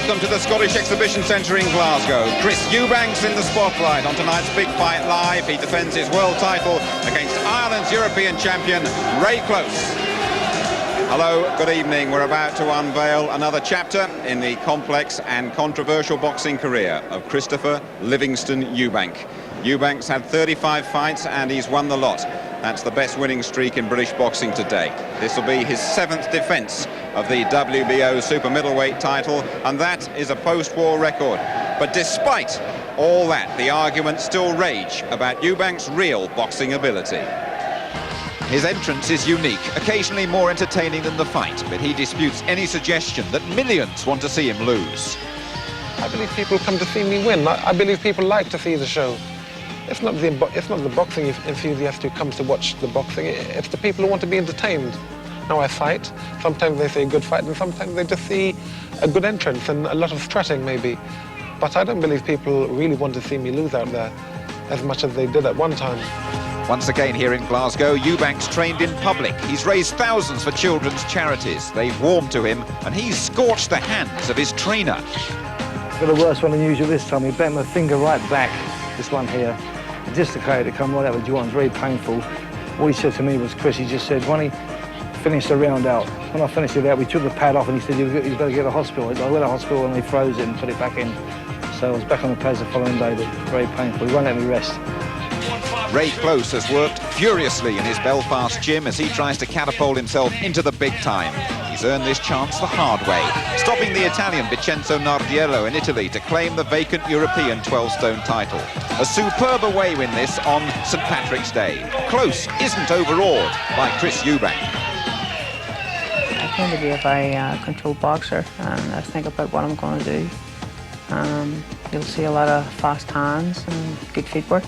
Welcome to the Scottish Exhibition Centre in Glasgow. Chris Eubank's in the spotlight on tonight's Big Fight Live. He defends his world title against Ireland's European champion, Ray Close. Hello, good evening. We're about to unveil another chapter in the complex and controversial boxing career of Christopher Livingston Eubank. Eubank's had 35 fights and he's won the lot. That's the best winning streak in British boxing to date. This will be his 7th defence of the WBO super middleweight title, and that is a post-war record. But despite all that, the arguments still rage about Eubank's real boxing ability. His entrance is unique, occasionally more entertaining than the fight, but he disputes any suggestion that millions want to see him lose. I believe people come to see me win. I believe people like to see the show. It's not the boxing enthusiast who comes to watch the boxing. It's the people who want to be entertained. Now I fight. Sometimes they see a good fight, and sometimes they just see a good entrance and a lot of strutting, maybe. But I don't believe people really want to see me lose out there as much as they did at one time. Once again here in Glasgow, Eubank's trained in public. He's raised thousands for children's charities. They've warmed to him, and he's scorched the hands of his trainer. Got a worse one than usual this time. He bent my finger right back, this one here. It dislocated, it come right out of the joint, very painful. What he said to me was, Chris, he just said, when he finished the round out, when I finished it out, we took the pad off and he said, you've got to get to the hospital. I went to the hospital and they froze it and put it back in. So I was back on the pads the following day, but very painful. He won't let me rest. Ray Close has worked furiously in his Belfast gym as he tries to catapult himself into the big time. He's earned this chance the hard way, stopping the Italian Vincenzo Nardiello in Italy to claim the vacant European 12-stone title. A superb away win this on St. Patrick's Day. Close isn't overawed by Chris Eubank. I tend to be a very controlled boxer, and I think about what I'm going to do. You'll see a lot of fast hands and good footwork.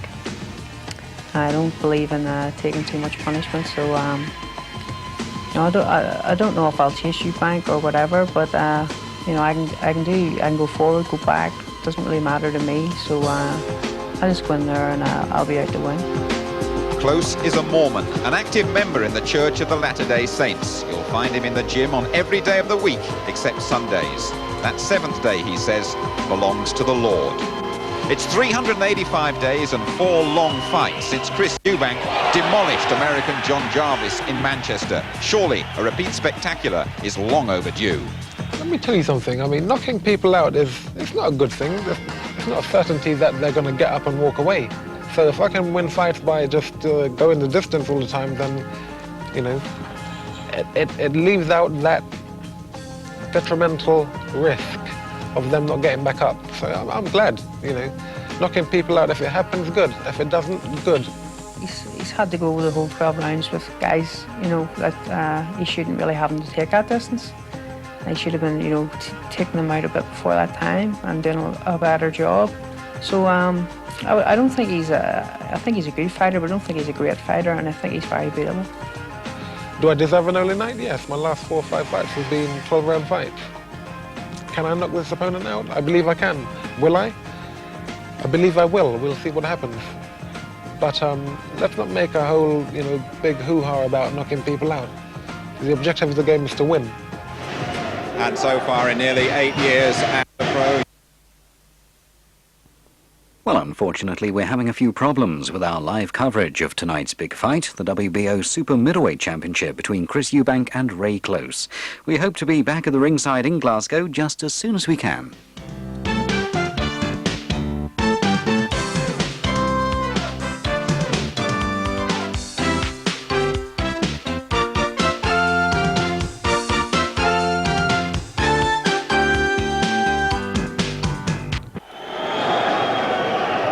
I don't believe in taking too much punishment, so you know, I don't know if I'll chase Eubank or whatever, but you know, I can go forward, go back. It doesn't really matter to me. So I just go in there and I'll be out to win. Close is a Mormon, an active member in the Church of the Latter-day Saints. You'll find him in the gym on every day of the week except Sundays. That 7th day, he says, belongs to the Lord. It's 385 days and 4 long fights since Chris Eubank demolished American John Jarvis in Manchester. Surely a repeat spectacular is long overdue. Let me tell you something. I mean, knocking people out it's not a good thing. It's not a certainty that they're going to get up and walk away. So if I can win fights by just going the distance all the time, then, you know, it leaves out that detrimental risk of them not getting back up. So I'm glad, you know. Knocking people out, if it happens, good. If it doesn't, good. He's had to go the whole 12 rounds with guys, you know, that he shouldn't really have them to take that distance. He should have been, you know, taking them out a bit before that time and doing a better job. So I don't think I think he's a good fighter, but I don't think he's a great fighter, and I think he's very beatable. Do I deserve an early night? Yes. My last 4 or 5 fights have been 12-round fights. Can I knock this opponent out? I believe I can. Will I? I believe I will. We'll see what happens. But let's not make a whole, you know, big hoo-ha about knocking people out. The objective of the game is to win. And so far in nearly 8 years at the pro. Well, unfortunately, we're having a few problems with our live coverage of tonight's big fight, the WBO Super Middleweight Championship between Chris Eubank and Ray Close. We hope to be back at the ringside in Glasgow just as soon as we can.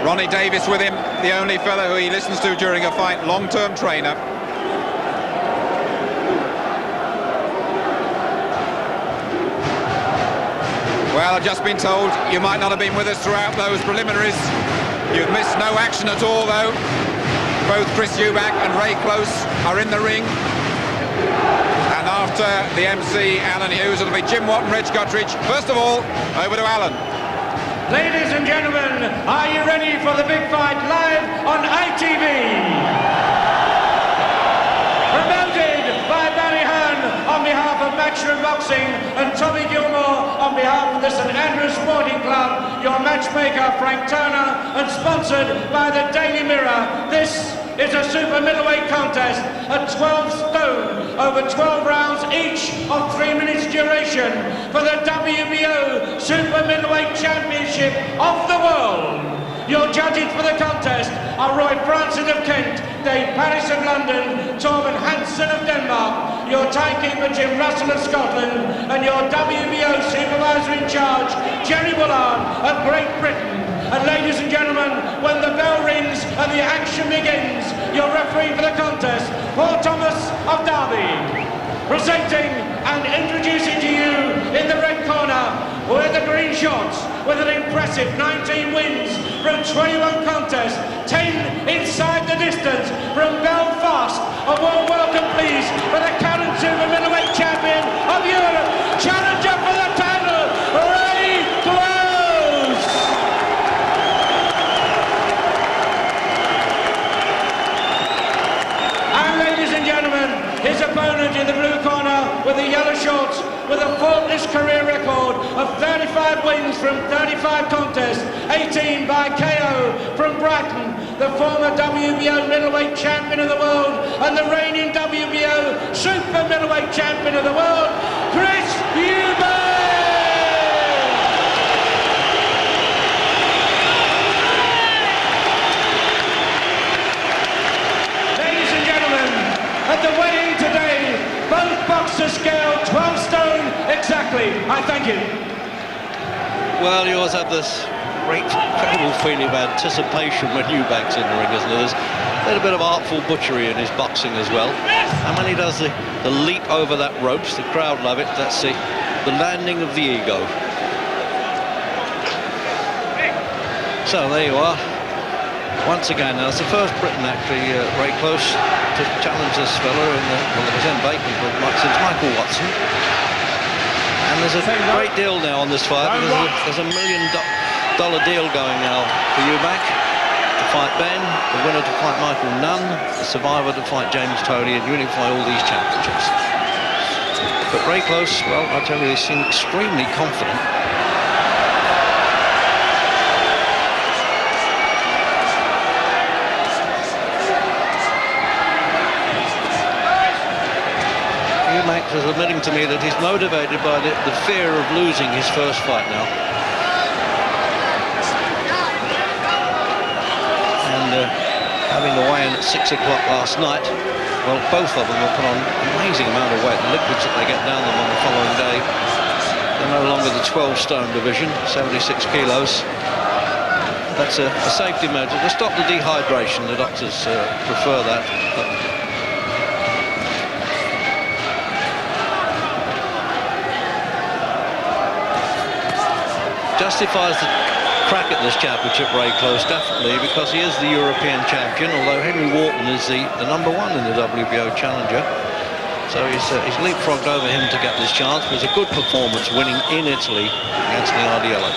Ronnie Davis with him, the only fellow who he listens to during a fight, long-term trainer. Well, I've just been told you might not have been with us throughout those preliminaries. You've missed no action at all, though. Both Chris Eubank and Ray Close are in the ring. And after the MC, Alan Hughes, it'll be Jim Watt and Reg Guttridge. First of all, over to Alan. Ladies and gentlemen, are you ready for the big fight live on ITV? Promoted by Barry Hearn on behalf of Matchroom Boxing and Tommy Gilmore on behalf of the St Andrews Sporting Club, your matchmaker Frank Turner, and sponsored by the Daily Mirror. This is a super middleweight contest at 12 stone over 12 rounds each of 3 minutes duration for the WBO Super Middleweight Championship of the world. Your judges for the contest are Roy Francis of Kent, Dave Paris of London, Torben Hansen of Denmark, your timekeeper Jim Russell of Scotland, and your WBO supervisor in charge, Jerry Bullard of Great Britain. And ladies and gentlemen, when the bell rings and the action begins, your referee for the contest, Paul Thomas of Derby. Presenting and introducing to you in the red corner, with the green shorts, with an impressive 19 wins from 21 contests, 10 inside the distance from Belfast. A warm welcome, please, for the current super middleweight champion of Europe, challenger for the title, Ray Close. And ladies and gentlemen, his opponent in the blue corner with the yellow shorts, with a faultless career record of 35 wins from 35 contests, 18 by KO from Brighton, the former WBO middleweight champion of the world and the reigning WBO super middleweight champion of the world, Chris Eubank! Ladies and gentlemen, at the weigh-in today, both boxers scale 12 stone exactly. I thank you. Well, you always have this great, incredible feeling of anticipation when Eubank's in the ring, isn't there? There's a little bit of artful butchery in his boxing as well. And when he does the leap over that ropes, the crowd love it. That's the landing of the ego. So there you are. Once again, now it's the first Briton actually, Ray Close, to challenge this fella in the, well, it was in Bacon, but since Michael Watson. And there's a great deal now on this fight, because there's $1 million deal going now for Eubank to fight Ben, the winner to fight Michael Nunn, the survivor to fight James Toney, and unify all these championships. But Ray Close, well, I tell you, he seemed extremely confident. Eubank was admitting to me that he's motivated by the fear of losing his first fight now. And having the weigh-in at 6 o'clock last night, well, both of them have put on an amazing amount of weight. The liquids that they get down them on the following day, they're no longer the 12-stone division, 76 kilos. That's a safety measure to stop the dehydration. The doctors prefer that. Justifies the crack at this championship, Ray Close, definitely, because he is the European champion, although Henry Wharton is the #1 in the WBO Challenger. So he's leapfrogged over him to get this chance. It was a good performance winning in Italy against Niardiello.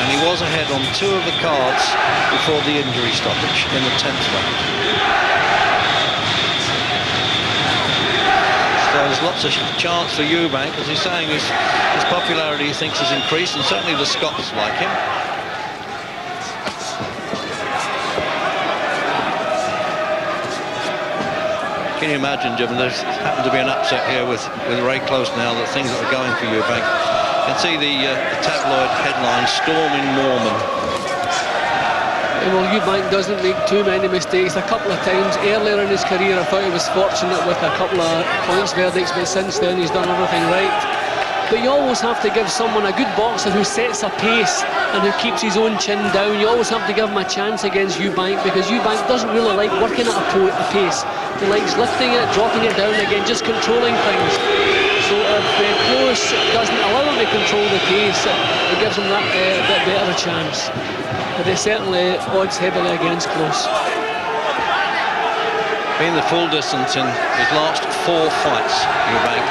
And he was ahead on 2 of the cards before the injury stoppage in the 10th round. So there's lots of chance for Eubank, as he's saying his popularity, he thinks, has increased, and certainly the Scots like him. Can you imagine, Jim, there's happened to be an upset here with Ray Close now, that things that are going for Eubank. You can see the tabloid headline, Storming Norman. Well, Eubank doesn't make too many mistakes. A couple of times earlier in his career I thought he was fortunate with a couple of points verdicts, but since then he's done everything right. But you always have to give someone, a good boxer who sets a pace and who keeps his own chin down, you always have to give him a chance against Eubank, because Eubank doesn't really like working at a pace. He likes lifting it, dropping it down again, just controlling things. So if Close doesn't allow him to control the pace, it gives him that bit better a chance. But they certainly odds heavily against Close. Been the full distance in his last 4 fights, Eubank.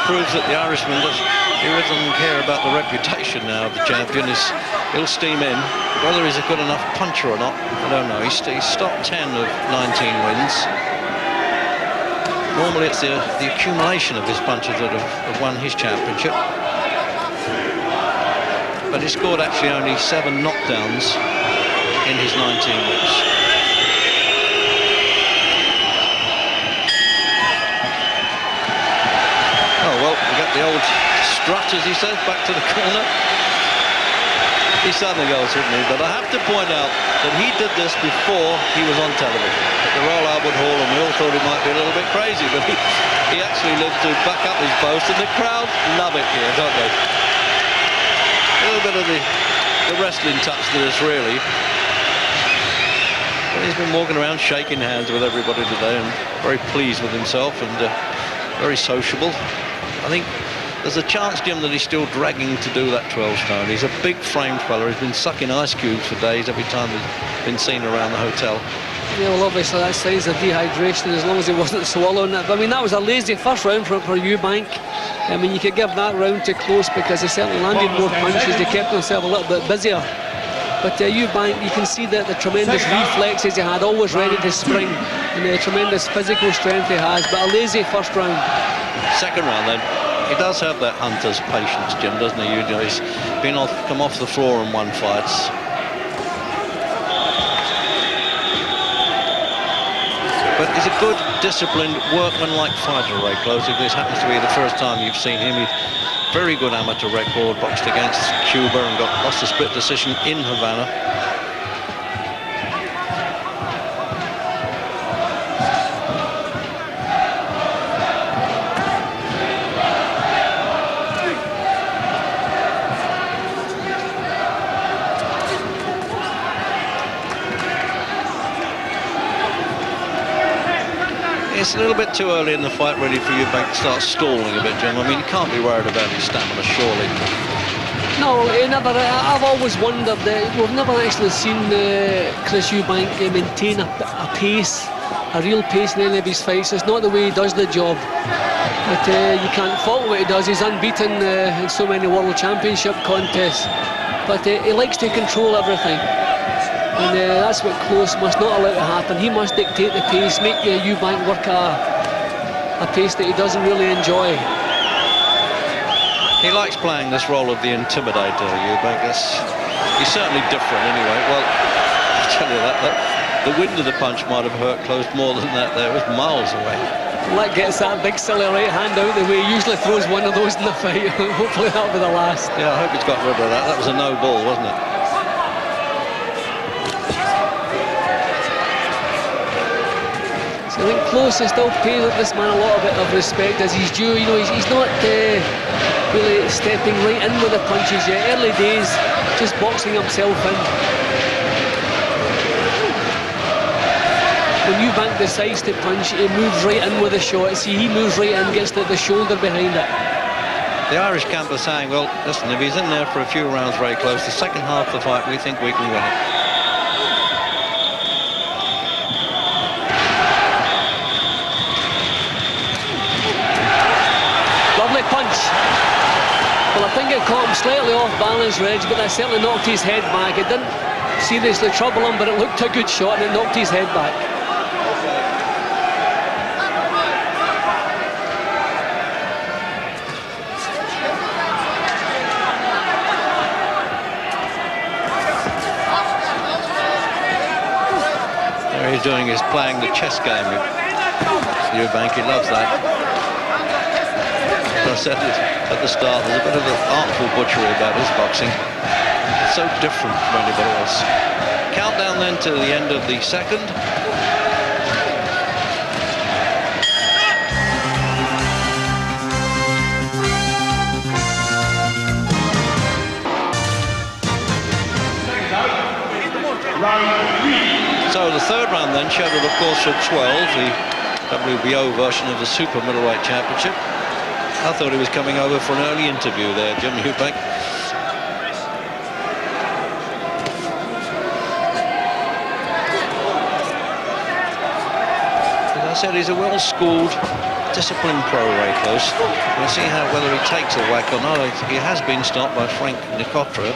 Proves that the Irishman he doesn't care about the reputation now of the champion. He's He'll steam in. Whether he's a good enough puncher or not, I don't know. He's stopped 10 of 19 wins. Normally it's the accumulation of his punches that have won his championship. But he scored actually only 7 knockdowns in his 19 wins. Oh, well, we got the old strut, as he says, back to the corner. He suddenly goes, didn't he? But I have to point out that he did this before he was on television at the Royal Albert Hall, and we all thought he might be a little bit crazy, but he actually lived to back up his boast, and the crowd love it here, don't they? A little bit of the wrestling touch to this, really. But he's been walking around shaking hands with everybody today and very pleased with himself and very sociable. I think there's a chance, Jim, that he's still dragging to do that 12 stone. He's a big framed fella. He's been sucking ice cubes for days every time he's been seen around the hotel. Yeah, well, obviously that signs of dehydration as long as he wasn't swallowing it. But I mean, that was a lazy first round for Eubank. I mean, you could give that round to Close because he certainly landed more punches. He kept himself a little bit busier. But Eubank, you can see that the tremendous reflexes he had, always ready to spring, and the tremendous physical strength he has. But a lazy first round. Second round, then. He does have that hunter's patience, Jim, doesn't he? You know, he's come off the floor and won fights. But he's a good, disciplined, workman-like fighter, Ray Close. If this happens to be the first time you've seen him, he's very good amateur record, boxed against Cuba and lost a split decision in Havana. It's a little bit too early in the fight, really, for Eubank to start stalling a bit, Jim. I mean, you can't be worried about his stamina, surely. No, I've always wondered that we've never actually seen Chris Eubank maintain a pace, a real pace in any of his fights. It's not the way he does the job. But you can't fault what he does. He's unbeaten in so many World Championship contests. But he likes to control everything. And that's what Close must not allow to happen. He must dictate the pace, make Eubank work a pace that he doesn't really enjoy. He likes playing this role of the intimidator, Eubank. He's certainly different anyway. Well, I'll tell you that the wind of the punch might have hurt Close more than that there. It was miles away. That gets that big silly right hand out the way. He usually throws one of those in the fight. Hopefully that'll be the last. Yeah, I hope he's got rid of that. That was a no ball, wasn't it? I think Close is still paying this man a lot of respect as he's due. You know, he's not really stepping right in with the punches yet. Early days, just boxing himself in. When Eubank decides to punch, he moves right in with the shot. See, he moves right in, gets the shoulder behind it. The Irish camp are saying, well, listen, if he's in there for a few rounds very close, the second half of the fight, we think we can win it. Punch. Well, I think it caught him slightly off balance, Reg, but that certainly knocked his head back. It didn't seriously trouble him, but it looked a good shot and it knocked his head back. There he's doing is playing the chess game with Eubank. He loves that. I said it at the start, there's a bit of an artful butchery about his boxing. It's so different from anybody else. Countdown then to the end of the second. So the third round then, scheduled of course for 12, the WBO version of the Super Middleweight Championship. I thought he was coming over for an early interview there, Jim Eubank. As I said, he's a well-schooled, disciplined pro, Ray Close. We'll see whether he takes a whack or not. He has been stopped by Frank Nicotra.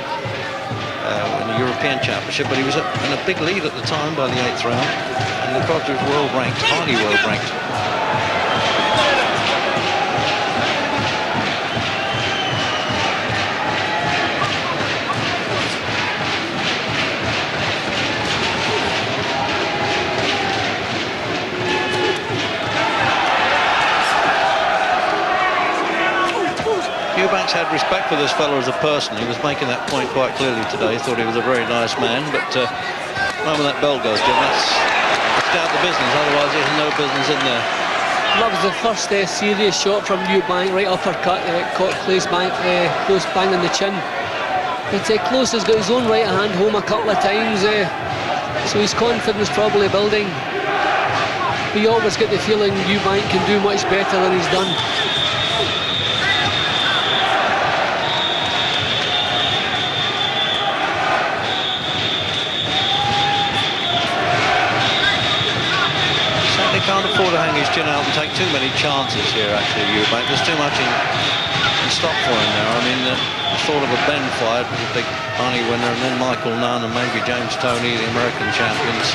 in the European Championship, but he was in a big lead at the time by the 8th round, and because he was world ranked, highly world ranked. Eubanks had respect for this fellow as a person. He was making that point quite clearly today. He thought he was a very nice man, but the moment that bell goes, Jim, that's out the business. Otherwise, there's no business in there. That was the first serious shot from Eubank, right uppercut, caught Close bang in the chin. But Close has got his own right hand home a couple of times, so his confidence probably building. But you always get the feeling Eubank can do much better than he's done. Can't afford to hang his chin out and take too many chances here, actually, Eubank. There's too much in stock for him now. I mean, sort of a Ben fight was a big money winner, and then Michael Nunn and maybe James Toney, the American champions.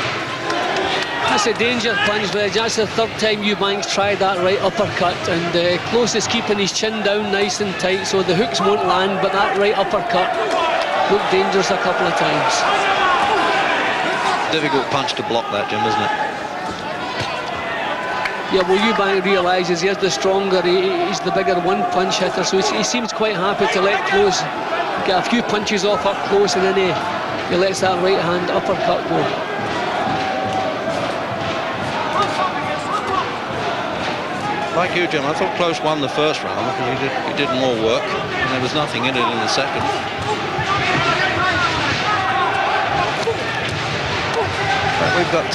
That's a danger punch, Reg. That's the third time Eubank's tried that right uppercut, and Close is keeping his chin down nice and tight, so the hooks won't land, but that right uppercut looked dangerous a couple of times. Difficult punch to block that, Jim, isn't it? Yeah, well, Eubank realises he's the stronger, he's the bigger one-punch hitter, so he seems quite happy to let Close get a few punches off up close, and then he lets that right-hand uppercut go. Like you, Jim, I thought Close won the first round because he did more work, and there was nothing in it in the second. But we've got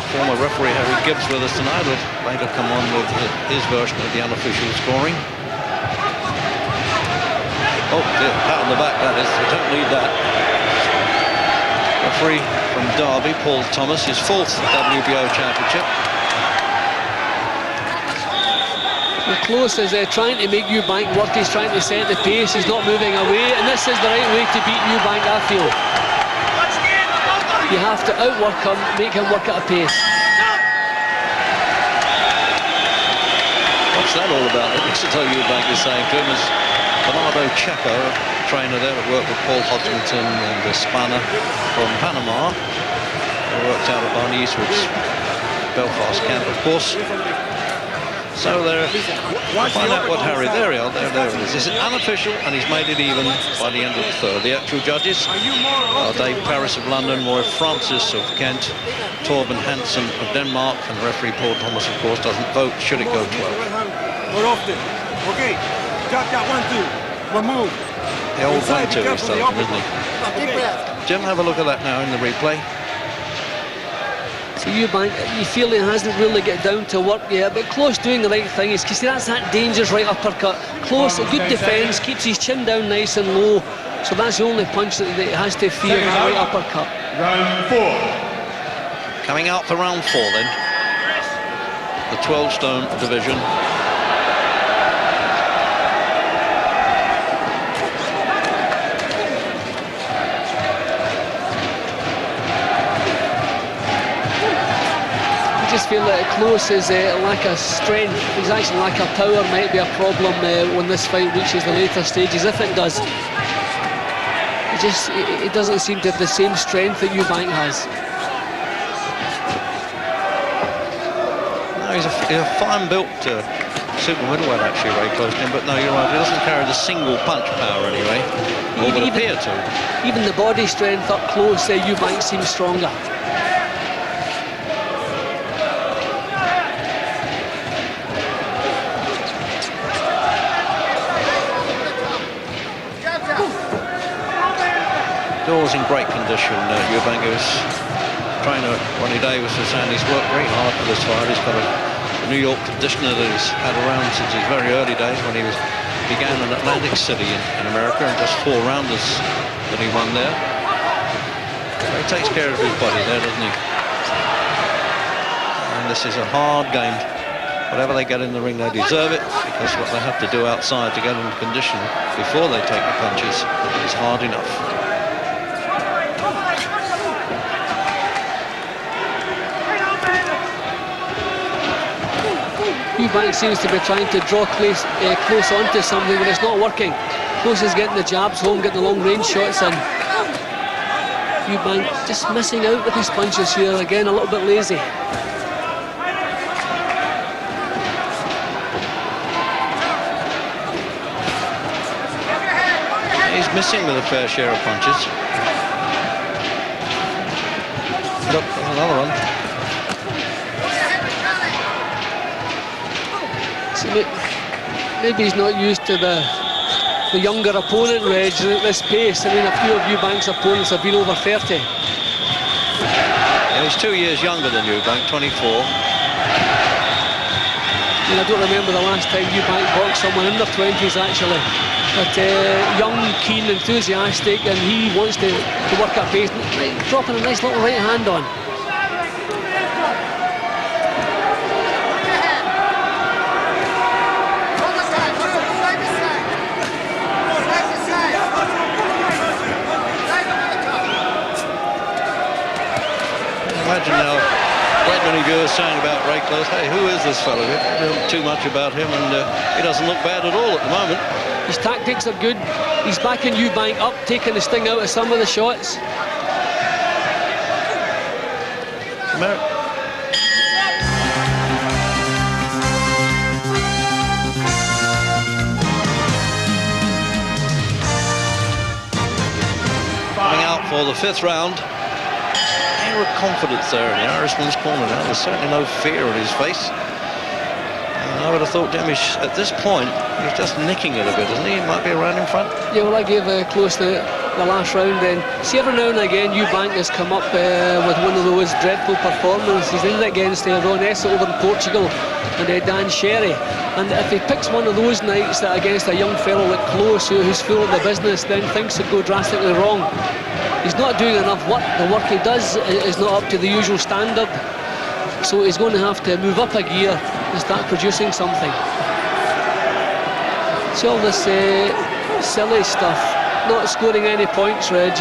former referee Harry Gibbs with us tonight. Will later come on with his version of the unofficial scoring. Oh dear, pat on the back that is. We don't need that. Referee from Derby, Paul Thomas, his 4th WBO championship. Close is trying to make Eubank work. He's trying to set the pace. He's not moving away, and this is the right way to beat Eubank, I feel. You have to outwork him, make him work at a pace. What's that all about? Listen to what Eubank is saying to him is Bernardo Checo, a trainer there that worked with Paul Hodgington and Spanner from Panama. They worked out of Barney Eastwood's Belfast camp, of course. So there, find out what Harry, there it is. This is unofficial, and he's made it even by the end of the third. The actual judges are Dave Paris of London, Roy Francis of Kent, Torben Hansen of Denmark, and referee Paul Thomas, of course, doesn't vote should it go 12. Okay, got 1-2, remove. The old 1-2 he's telling them, isn't he? Jim, have a look at that now in the replay. So Eubank, you feel he hasn't really got down to work yet, but Close doing the right thing. Is because that's that dangerous right uppercut. Close, a good defence, keeps his chin down nice and low. So that's the only punch that he has to fear, that right uppercut. Round 4. Coming out for round 4 then. The 12-stone division. I just feel that Close is lack of strength. His actual lack of power might be a problem when this fight reaches the later stages. If it does, it doesn't seem to have the same strength that Eubank has. No, he's a fine-built super middleweight, actually, Ray Close, but no, you're right. He doesn't carry the single punch power anyway, or would appear to. Even the body strength up close, Eubank seems stronger. Doors in great condition. Eubank was trainer Ronnie Davis was saying he's worked very hard for this fight. He's got a New York conditioner that he's had around since his very early days when he began in Atlantic City in America, and just 4 rounders that he won there. So he takes care of his body there, doesn't he? And this is a hard game. Whatever they get in the ring, they deserve it, because what they have to do outside to get in condition before they take the punches is hard enough. Eubank seems to be trying to draw close onto something, but it's not working. Close is getting the jabs home, getting the long range shots in. Eubank just missing out with his punches here, again a little bit lazy. He's missing with a fair share of punches. Look, another one. See, maybe he's not used to the younger opponent, Reg, at this pace. I mean, a few of Eubank's opponents have been over 30. Yeah, he's 2 years younger than Eubank, 24. I mean, I don't remember the last time Eubank boxed someone in their 20s, actually. But young, keen, enthusiastic, and he wants to work at pace. Dropping a nice little right hand on. Imagine now, great many viewers saying about Ray Close, hey, who is this fellow? We don't know too much about him, and he doesn't look bad at all at the moment. His tactics are good. He's backing Eubank up, taking the sting out of some of the shots. Coming out for the 5th round. Air of confidence there in the Irishman's corner now. There's certainly no fear on his face. And I would have thought Demish, at this point, he's just nicking it a bit, isn't he? He might be around in front. Yeah, well, I gave Close the last round then. See, every now and again, Eubank has come up with one of those dreadful performances. He's did it against Ron Essa over in Portugal and Dan Sherry. And if he picks one of those nights that against a young fellow like Close, who's full of the business, then things could go drastically wrong. He's not doing enough work. The work he does is not up to the usual standard. So he's going to have to move up a gear and start producing something. See all this silly stuff, not scoring any points, Reg.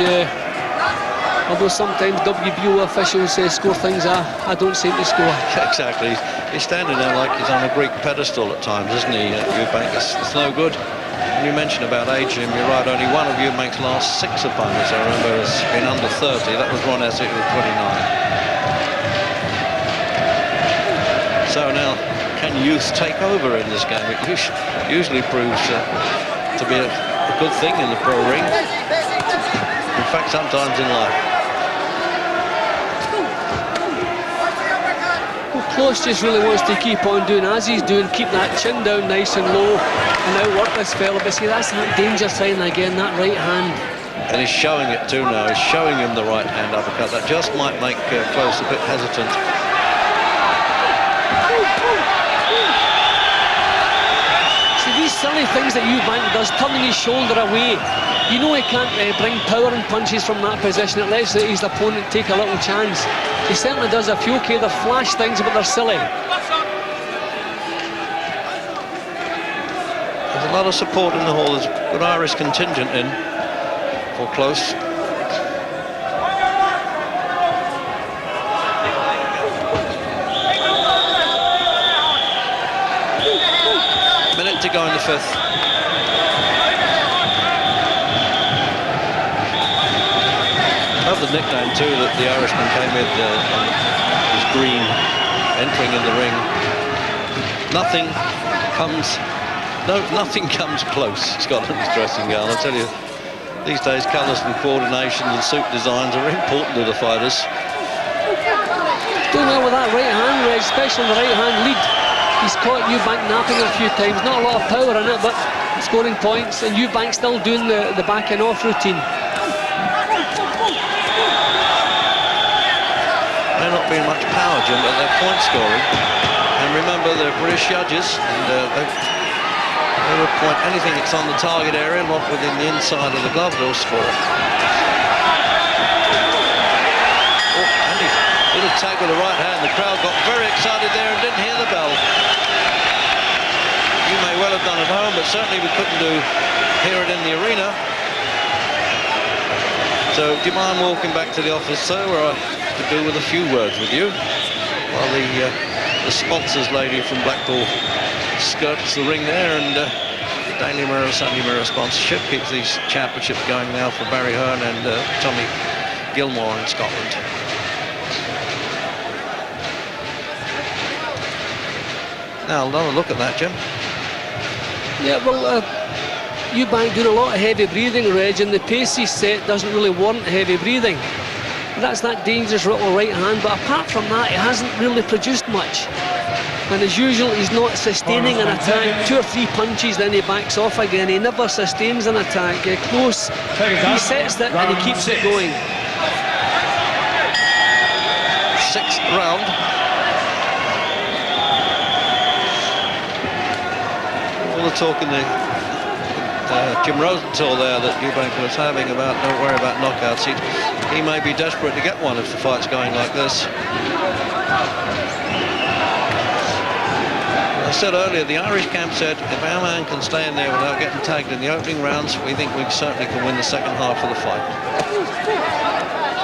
Although sometimes WBO officials score things I don't seem to score. Exactly. He's standing there like he's on a Greek pedestal at times, isn't he, Eubank? It's no good. When you mention about age, you're right, only one of Eubank's last 6 opponents, I remember, has been under 30. That was Ron Essa, who was 29. So now, can youth take over in this game? It usually proves to be a good thing in the pro ring. In fact, sometimes in life. Close just really wants to keep on doing as he's doing, keep that chin down nice and low and outwork this fella. But see, that's that danger sign again, that right hand. And he's showing it too now. He's showing him the right hand uppercut. That just might make Close a bit hesitant. See, these silly things that Eubank does, turning his shoulder away. You know he can't bring power and punches from that position. It lets his opponent take a little chance. He certainly does a few, okay, they're flash things, but they're silly. There's a lot of support in the hall. There's a good Irish contingent in for Close. Minute to go in the 5th. I love the nickname too that the Irishman came with, his green, entering in the ring. Nothing comes close, Scotland's dressing gown. I tell you, these days colours and coordination and suit designs are important to the fighters. Doing well with that right hand, Reg, especially on the right hand lead. He's caught Eubank napping a few times, not a lot of power in it, but scoring points, and Eubank still doing the backing off routine. They're not being much power, Jim, but they're point scoring. And remember, they're British judges, and they will point anything that's on the target area, not within the inside of the glove, they'll score. Oh, and he did a tag with the right hand. The crowd got very excited there and didn't hear the bell. You may well have done at home, but certainly we couldn't hear it in the arena. So, do you mind walking back to the office, sir, where I could do with a few words with you while the the sponsors lady from Blackpool skirts the ring there, and Daily Mirror, Sunday Mirror sponsorship keeps these championships going now for Barry Hearn and Tommy Gilmore in Scotland. Now another look at that, Jim. Yeah, well, Eubank doing a lot of heavy breathing, Reg, and the pace he's set doesn't really warrant heavy breathing. That's that dangerous little right hand, but apart from that, he hasn't really produced much. And as usual, he's not sustaining an attack. 2 or 3 punches, then he backs off again. He never sustains an attack. Close, he sets it and he keeps it going. 6th round. All the talk in the Jim Rosenthal there that Eubank was having about don't worry about knockouts. He may be desperate to get one if the fight's going like this. I said earlier, the Irish camp said if our man can stay in there without getting tagged in the opening rounds, we think we certainly can win the second half of the fight.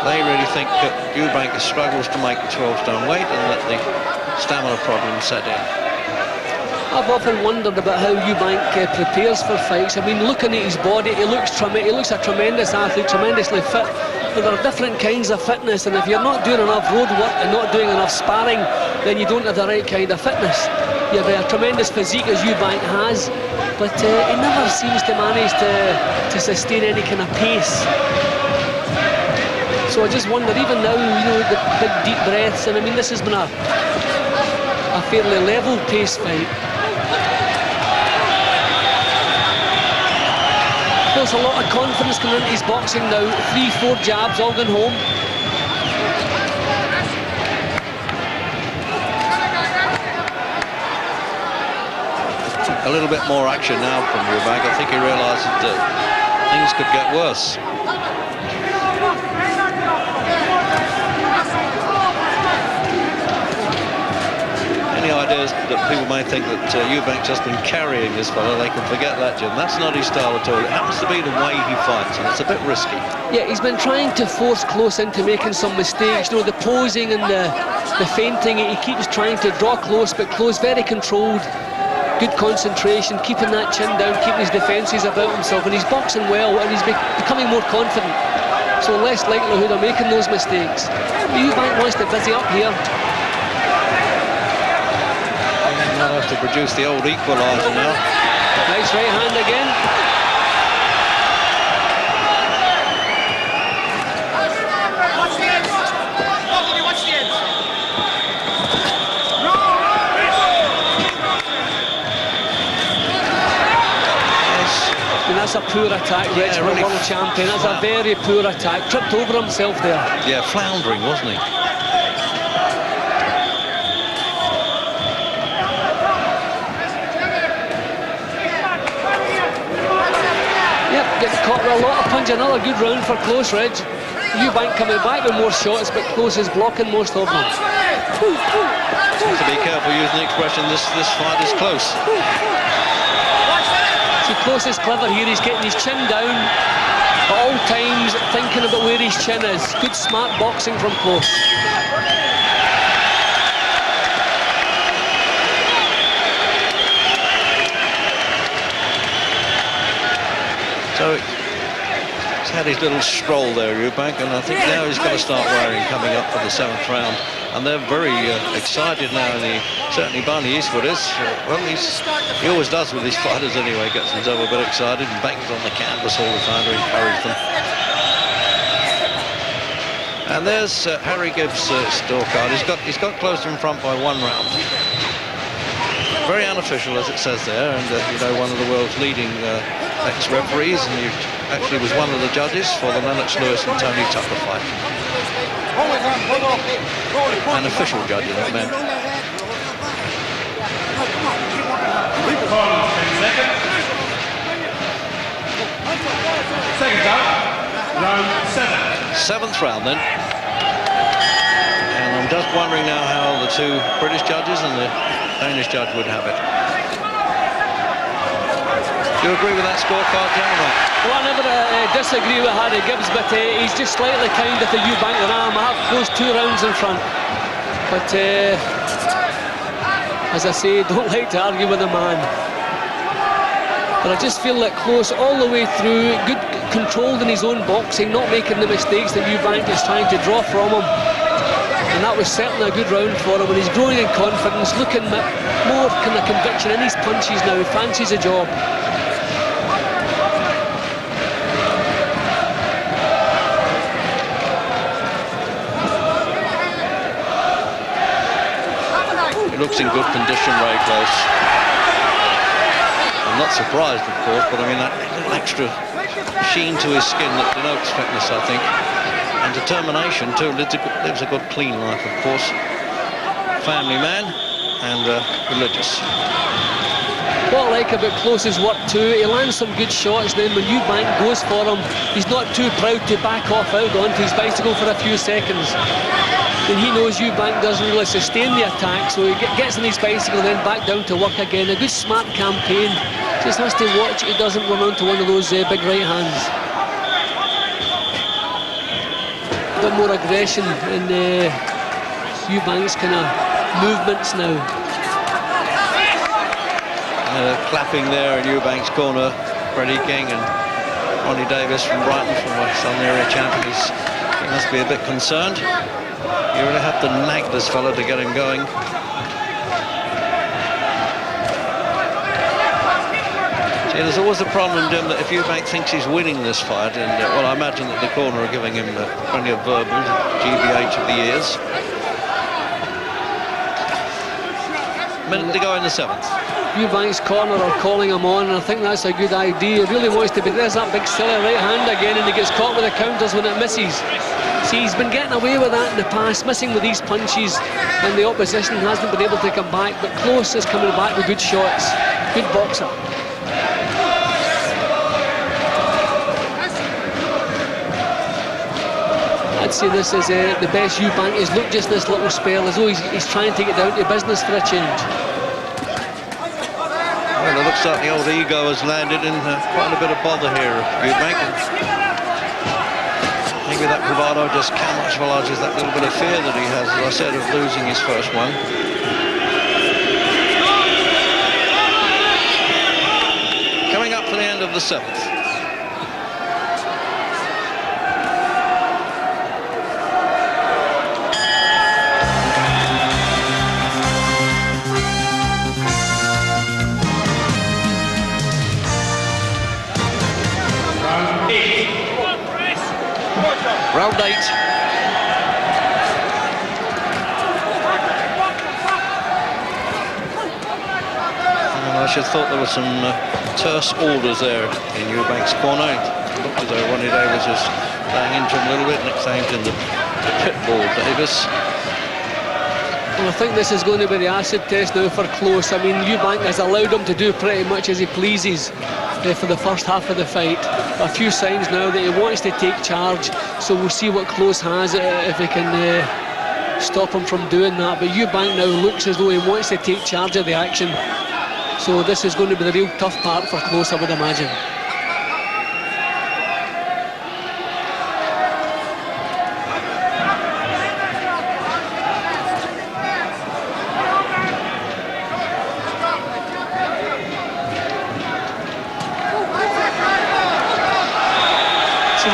They really think that Eubank struggles to make the 12-stone weight and that the stamina problem set in. I've often wondered about how Eubank prepares for fights. I mean, looking at his body, he looks a tremendous athlete, tremendously fit. But there are different kinds of fitness, and if you're not doing enough road work and not doing enough sparring, then you don't have the right kind of fitness. You have a tremendous physique as Eubank has, but he never seems to manage to sustain any kind of pace. So I just wonder, even now, you know, the big deep breaths, and I mean, this has been a fairly level pace fight. There's a lot of confidence coming into his boxing now. 3-4 jabs, all going home. A little bit more action now from Eubank. I think he realises that things could get worse. Any ideas that people may think that Eubank's just been carrying this fellow, they can forget that, Jim. That's not his style at all. It happens to be the way he fights, and it's a bit risky. Yeah, he's been trying to force close into making some mistakes. You know, the posing and the feinting, he keeps trying to draw close, but close, very controlled. Good concentration, keeping that chin down, keeping his defences about himself, and he's boxing well, and he's becoming more confident. So less likelihood of making those mistakes. Eubank wants to busy up here. Might have to produce the old equaliser now. Nice right hand again. And that's a poor attack, Rich, for a world champion. That's a very poor attack. Tripped over himself there. Yeah, floundering, wasn't he? Gets caught with a lot of punch. Another good round for Close, Reg. Eubank coming back with more shots, but Close is blocking most of them. To be careful using the expression, this fight is close. See, Close is clever here. He's getting his chin down at all times, thinking about where his chin is. Good smart boxing from Close. So he's had his little stroll there, Eubank, and I think now he's got to start worrying coming up for the 7th round. And they're very excited now, and certainly Barney Eastwood is. Well, he always does with his fighters anyway, gets himself a bit excited and bangs on the canvas all the time to encourage them. And there's Harry Gibbs' scorecard. He's got close in front by 1 round. Very unofficial, as it says there, and you know, one of the world's leading ex-referees, and he actually was one of the judges for the Lennox Lewis and Tony Tucker fight. An official judge in that man. Second out, round 7. 7th round then. And I'm just wondering now how the 2 British judges and the Danish judge would have it. Do you agree with that scorecard, gentlemen? Well, I never disagree with Harry Gibbs, but he's just slightly kinder to Eubank than I am. I have Close 2 rounds in front. But as I say, don't like to argue with a man. But I just feel that Close all the way through, good controlled in his own boxing, not making the mistakes that Eubank is trying to draw from him. And that was certainly a good round for him, and he's growing in confidence, looking at more kind of conviction in his punches now. He fancies a job. He looks in good condition, very close. I'm not surprised, of course, but I mean, that little extra sheen to his skin that denotes fitness, I think. And determination, too. Lives a good, clean life, of course. Family man and religious. What I like about Close's work too, he lands some good shots, then when Eubank goes for him, he's not too proud to back off out onto his bicycle for a few seconds. And he knows Eubank doesn't really sustain the attack, so he gets on his bicycle, then back down to work again. A good smart campaign. Just has to watch he doesn't run onto one of those big right hands. A bit more aggression in Eubank's kind of movements now. Clapping there in Eubank's corner, Freddie King and Ronnie Davis from Brighton, from a Southern Area champion. He must be a bit concerned. You really have to nag this fella to get him going. See, there's always a problem, Jim, that if Eubank thinks he's winning this fight, and well, I imagine that the corner are giving him plenty of verbal GBH of the ears. Minute to go in the 7th. Eubank's corner are calling him on, and I think that's a good idea. He really wants to be. There's that big silly right hand again, and he gets caught with the counters when it misses. See, he's been getting away with that in the past, missing with these punches, and the opposition hasn't been able to come back. But Close is coming back with good shots. Good boxer. I'd say this is the best Eubank has looked just this little spell, as though he's trying to get down to business for a change. Well, it looks like the old ego has landed in quite a bit of bother here, Eubank. Maybe that bravado just camouflages that little bit of fear that he has, as I said, of losing his first one. Coming up to the end of the 7th. Round 8. And I should have thought there were some terse orders there in Eubank's corner. It looked as though Ronnie Davis was laying into him a little bit, nicknamed in the pit bull Davis. Well, I think this is going to be the acid test now for Close. I mean, Eubank has allowed him to do pretty much as he pleases for the first half of the fight. A few signs now that he wants to take charge, so we'll see what Close has, if he can stop him from doing that. But Eubank now looks as though he wants to take charge of the action, so this is going to be the real tough part for Close, I would imagine.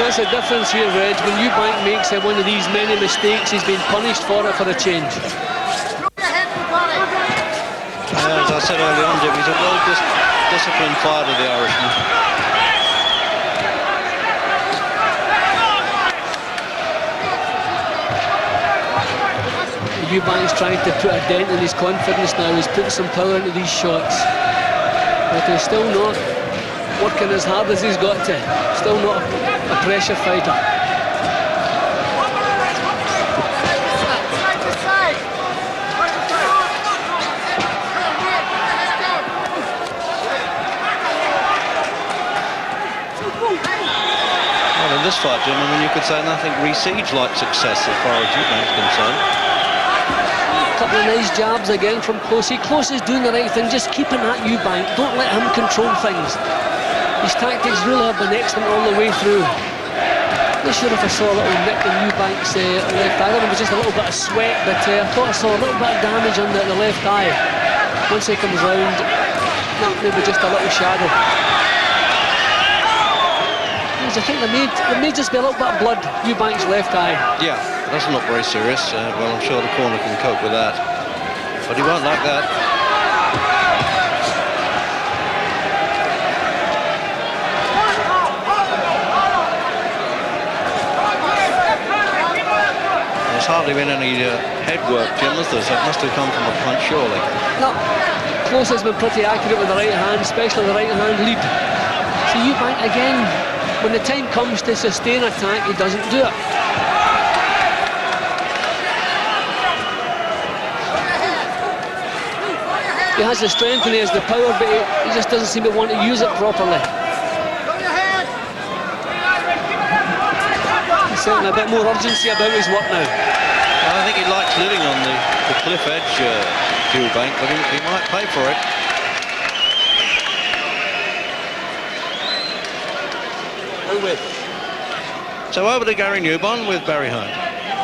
That's the difference here, Reg. When Eubank makes one of these many mistakes, he's been punished for it for a change. As I said earlier on, Jim, he's a well-disciplined fighter, the Irishman. Eubank's trying to put a dent in his confidence now. He's put some power into these shots, but he's still not working as hard as he's got to. Still not a pressure fighter. Well, in this fight, Jim, I mean, you could say nothing recedes like success as far as Eubank's concerned. A couple of nice jabs again from Close. Close is doing the right thing, just keeping at Eubank. Don't let him control things. His tactics really have been excellent all the way through. Not sure if I saw a little nick in Eubank's left eye. There was just a little bit of sweat, but I thought I saw a little bit of damage on the left eye. Once he comes round, maybe just a little shadow. I think there may just be a little bit of blood, Eubank's left eye. Yeah, it doesn't look very serious. Well, I'm sure the corner can cope with that. But he won't like that. There's hardly been any head work, Jim, has there? So it must have come from a punch, surely. No, Close has been pretty accurate with the right hand, especially the right hand lead. So Eubank again, when the time comes to sustain attack, he doesn't do it. He has the strength and he has the power, but he just doesn't seem to want to use it properly. He's certainly a bit more urgency about his work now. Well, I think he likes living on the cliff edge, Eubank, but he might pay for it. So over to Gary Newbon with Barry Hunt.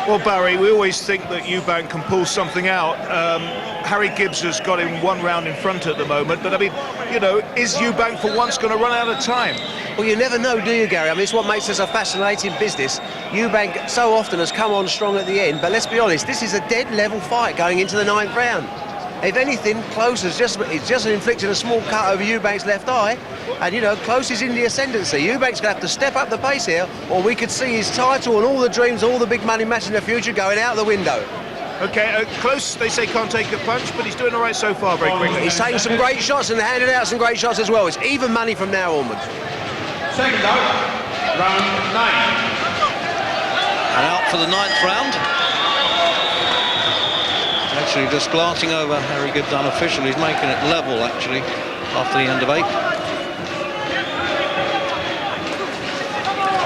Well, Barry, we always think that Eubank can pull something out. Harry Gibbs has got him 1 round in front at the moment, but I mean, you know, is Eubank for once going to run out of time? Well, you never know, do you, Gary? I mean, it's what makes us a fascinating business. Eubank so often has come on strong at the end, but let's be honest, this is a dead level fight going into the 9th round. If anything, Close has just inflicted a small cut over Eubank's left eye, and you know, Close is in the ascendancy. Eubank's going to have to step up the pace here, or we could see his title and all the dreams, all the big money matches in the future going out the window. Okay, Close, they say, can't take a punch, but he's doing all right so far, very quickly. He's taking some great shots and handing out some great shots as well. It's even money from now onwards. Second out, round 9. And out for the 9th round. Actually, just glancing over Harry Gibbs unofficially, he's making it level, actually, after the end of 8.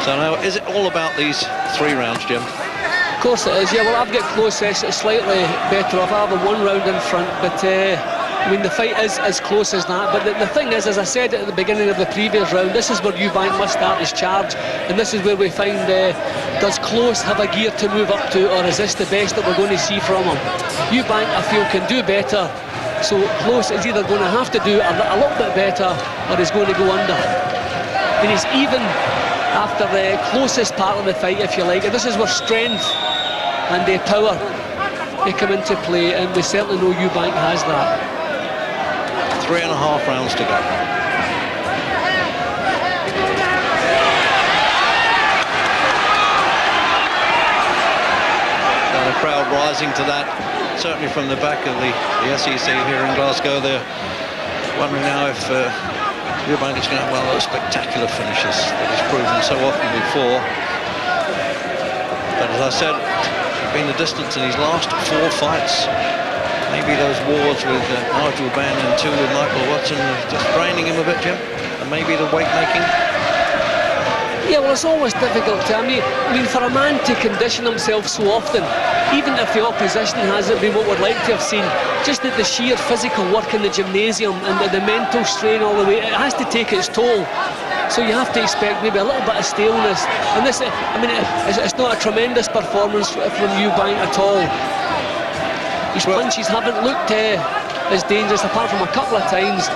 So now, is it all about these 3 rounds, Jim? Of course it is, yeah. Well, I've got Close slightly better off. I have a 1 round in front, but I mean, the fight is as close as that. But the thing is, as I said at the beginning of the previous round, this is where Eubank must start his charge, and this is where we find, does Close have a gear to move up to, or is this the best that we're going to see from him? Eubank, I feel, can do better, so Close is either going to have to do a little bit better, or he's going to go under. And he's even after the closest part of the fight, if you like. And this is where strength and power they come into play, and we certainly know Eubank has that. 3.5 rounds to go. And the crowd rising to that, certainly from the back of the SEC here in Glasgow. They're wondering now if Eubank is going to have one of those spectacular finishes that he's proven so often before. But as I said, been the distance in his last 4 fights. Maybe those wars with Nigel Benn and 2 with Michael Watson are just draining him a bit, Jim. And maybe the weight making. Yeah, well, it's always difficult to, I mean, for a man to condition himself so often, even if the opposition hasn't been what we'd like to have seen, just the sheer physical work in the gymnasium and the mental strain all the way, it has to take its toll. So you have to expect maybe a little bit of staleness. And this, I mean, it's not a tremendous performance from Eubank at all. His punches haven't looked as dangerous, apart from a couple of times.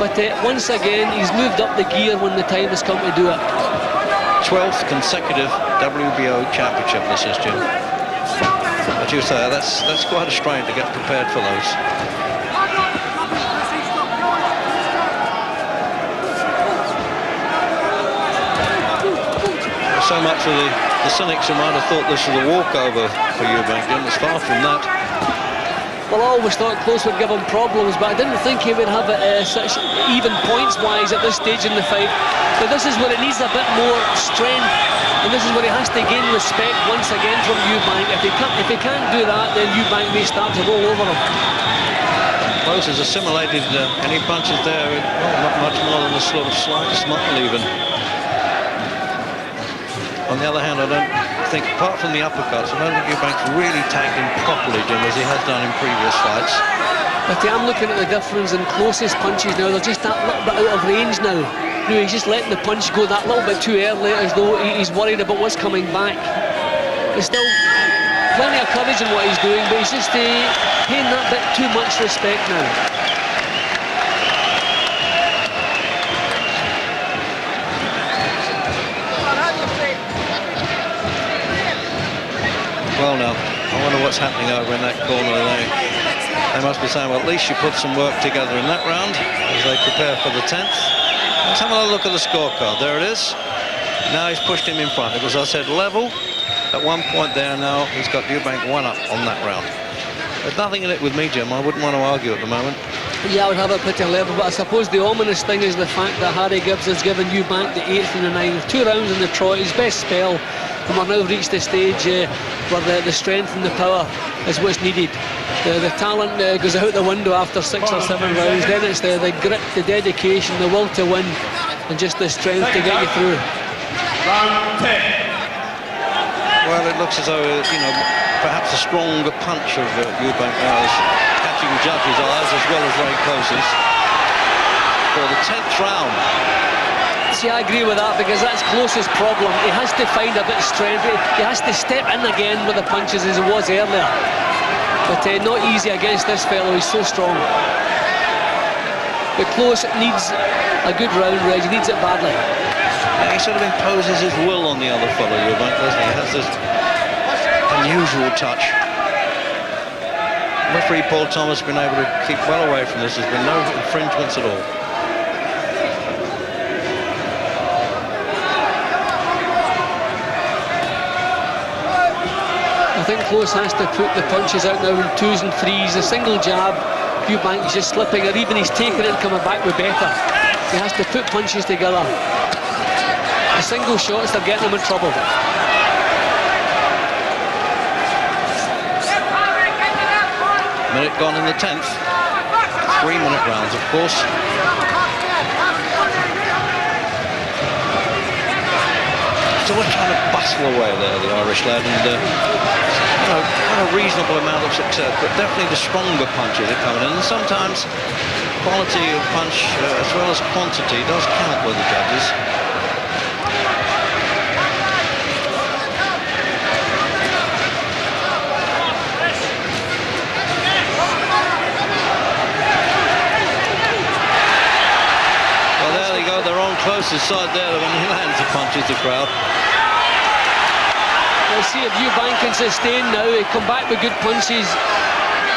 But once again, he's moved up the gear when the time has come to do it. 12th consecutive WBO championship, this is, Jim. But you say, that's quite a strain to get prepared for those. So much for the cynics who might have thought this was a walkover for Eubank, Jim. It's far from that. Well, I always thought Close would give him problems, but I didn't think he would have it such even points-wise at this stage in the fight. But this is where it needs a bit more strength, and this is where he has to gain respect once again from Eubank. If he can't do that, then Eubank may start to roll over him. Close has assimilated any punches there, not much more than a sort of slight smile even. On the other hand, I don't think, apart from the uppercuts, I don't think Eubank's really tagged him properly, Jim, as he has done in previous fights. But I'm looking at the difference in Close's punches now. They're just that little bit out of range now. You know, he's just letting the punch go that little bit too early, as though he's worried about what's coming back. But still, plenty of courage in what he's doing, but he's just paying that bit too much respect now. Well, now, I wonder what's happening over in that corner there. They must be saying, well, at least you put some work together in that round as they prepare for the 10th. Let's have a look at the scorecard. There it is. Now he's pushed him in front. It was, I said, level. At one point there now, he's got Eubank 1 up on that round. There's nothing in it with me, Jim. I wouldn't want to argue at the moment. Yeah, I would have it pretty level, but I suppose the ominous thing is the fact that Harry Gibbs has given Eubank the 8th and the 9th. 2 rounds in the trot, his best spell. And we've now reached the stage where the strength and the power is what's needed. The talent goes out the window after 6 or 7 rounds. Then it's the grit, the dedication, the will to win, and just the strength to get you through. Round 10. Well, it looks as though, you know, perhaps a stronger punch of Eubank now is catching judges' eyes as well as Ray Close's for the 10th round. See, I agree with that, because that's Close's problem. He has to find a bit of strength. He has to step in again with the punches as he was earlier. But not easy against this fellow. He's so strong. But Close needs a good round, Reg. He needs it badly. And he sort of imposes his will on the other fellow, Eubank, doesn't he? He has this unusual touch. Referee Paul Thomas has been able to keep well away from this. There's been no infringements at all. I think Close has to put the punches out now in 2s and 3s. A single jab, Eubank is just slipping, or even he's taking it and coming back with better. He has to put punches together. The single shots are getting him in trouble. Minute gone in the 10th. 3-minute rounds, of course. So we're trying to bustle away there, the Irish lad, and you know, had a reasonable amount of success, but definitely the stronger punches are coming in. And sometimes quality of punch as well as quantity does count with the judges. Well, there they go. They're on Close's side there when he lands the punches, the crowd. We'll see if Eubank can sustain now. He come back with good punches.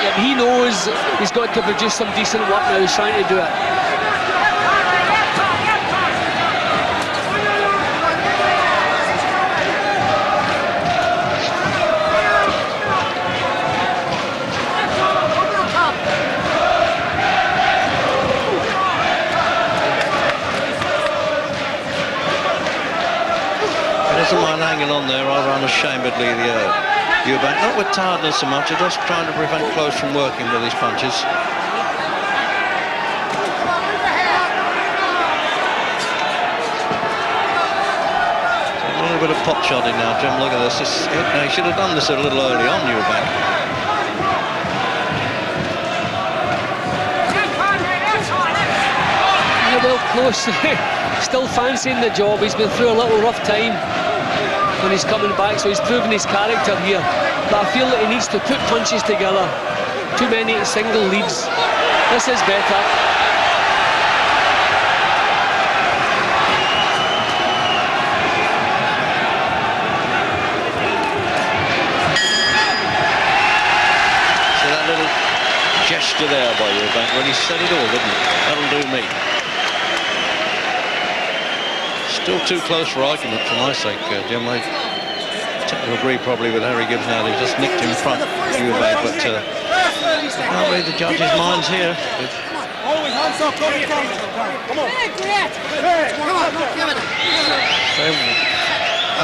Yeah, he knows he's got to produce some decent work now. He's trying to do it. Doesn't mind hanging on there rather unashamedly, Eubank. Not with tiredness so much, just trying to prevent Close from working with his punches. So a little bit of pot shotting now, Jim. Look at this. He should have done this a little early on, Eubank. Yeah, well, Close still fancying the job. He's been through a little rough time when he's coming back, so he's proven his character here. But I feel that he needs to put punches together. Too many single leads. This is better. See that little gesture there by Eubank when he said it all, didn't he? That'll do me. Still too close for argument for my sake, Jim. I tend to agree probably with Harry Gibbs now. He just nicked in front of Eubank, but can't read the judges' minds here.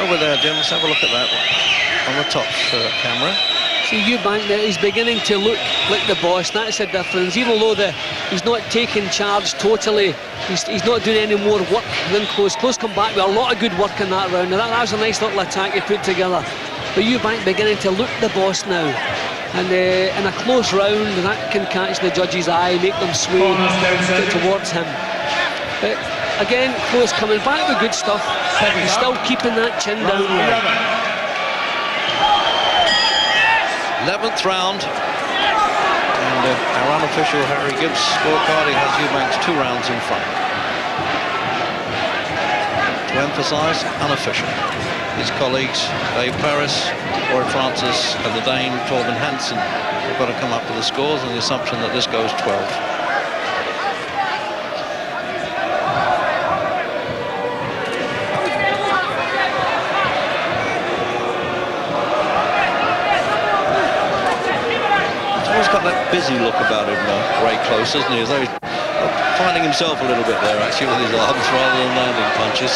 Over there, Jim, let's have a look at that on the top camera. See, Eubank now, he's beginning to look like the boss. That's the difference. Even though he's not taking charge totally, he's not doing any more work than Close. Close come back with a lot of good work in that round. And that was a nice little attack he put together. But Eubank beginning to look the boss now. And in a close round, that can catch the judge's eye, make them sway towards him. But again, Close coming back with good stuff. He's still keeping that chin down well. 11th round. And our unofficial Harry Gibbs scorecard, he has Eubanks 2 rounds in front. To emphasise, unofficial. His colleagues, Dave Paris, Roy Francis, and the Dane Torben Hansen have got to come up with the scores on the assumption that this goes 12. Got that busy look about him, Ray Close, isn't he? As though he's finding himself a little bit there, actually, with his arms rather than landing punches.